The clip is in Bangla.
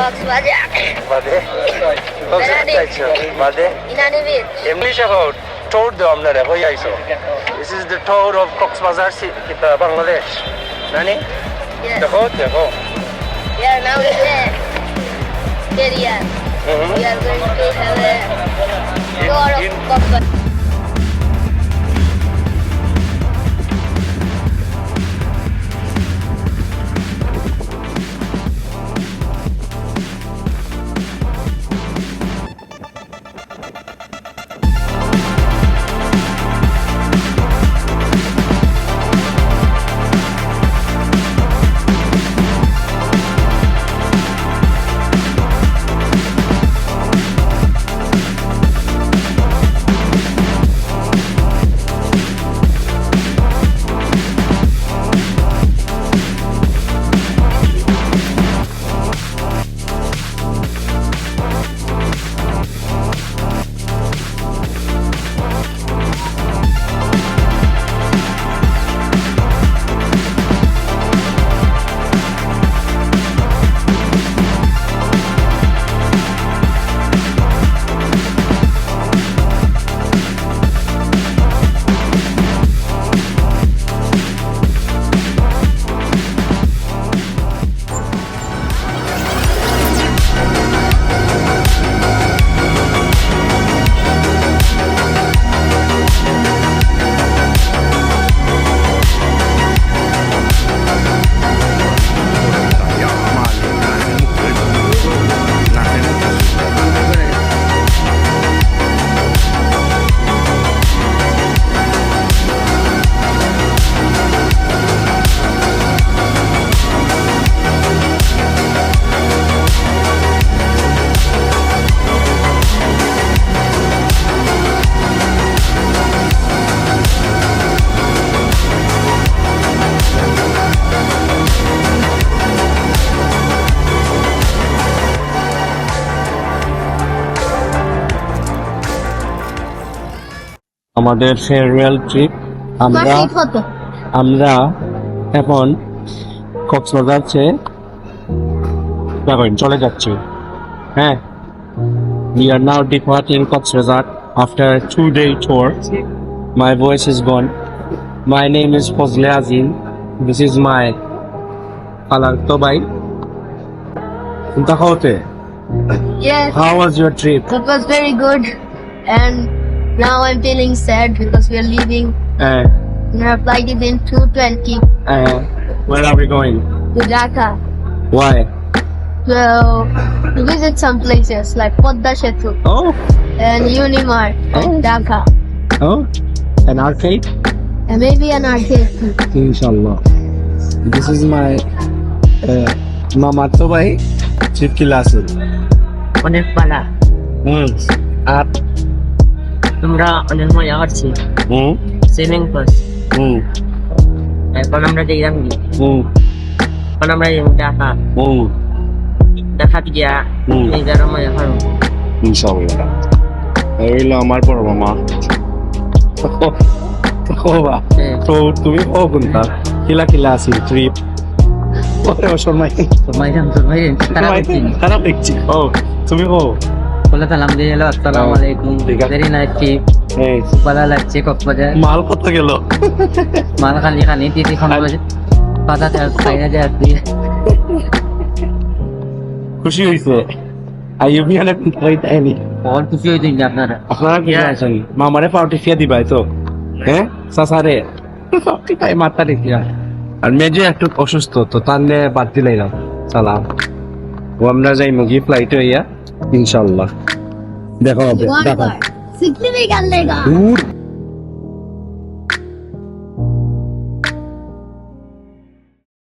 Kocsibajar. বাদে বাদে Inanimate. English এখন tour দাও আপনারা হই আইছো This is the tour of Coxbazar kita Bangladesh Nani? Yes. দেখো Yeah, now in the area. We are going to have a tour of Kocsibajar. আমাদের ফেয়ারওয়েল ট্রিপ আমরা এখন কক্সবাজার চলে যাচ্ছি হ্যাঁ we are now departing Coxbazar after a 2-day tour my voice is gone my name is Fazle Azim this is my Alarto bhai Yes, how was your trip that was very good. And now I'm feeling sad because we are leaving. Our flight is in 2:20 where are we going to Dhaka. why So, to visit some places like Podda Setu oh and Unimar and Dhaka. oh an arcade And maybe an arcade too. Inshallah. This is my Mamato bhai trip ki last অনেক পালা আর তোমরা অনেক মজা করছি সুইমিং পুল এখন আমরা যাইলাম এখন আমরা ঢাকা ঢাকা গিয়া নিজের মজা করবো ইনশাআল্লাহ এই হলো আমার বড় মামা তো তুমি ও কোনটা কিলা আছে ট্রিপ ওরে অসময় তোমায় ভাই খারাপ দেখছি ও তুমি ও বলে সালাম দিয়ে এলো আসসালামু আলাইকুম ভেরি নাইস ট্রিপ ভালো লাগছে কক্সবাজার মাল কত গেল মাল খালি দিদি খাওয়া বাজে পাতা খাইনা যায় খুশি হইছে আইয়ুবি অনেক কইতাইনি বহুত খুশি হইছেন আপনারা কি আছেন মামারে পাউটি ফিয়া দিবাই তো হ্যাঁ সাসারে তাই মাথা দেখিয়া আর মেজে একটু অসুস্থ তো তাহলে বাদ দিলাম সালাম ও আমরা যাই মুগি ফ্লাইটে ইয়া ইনশাআল্লাহ দেখা হবে Significant lega. দূর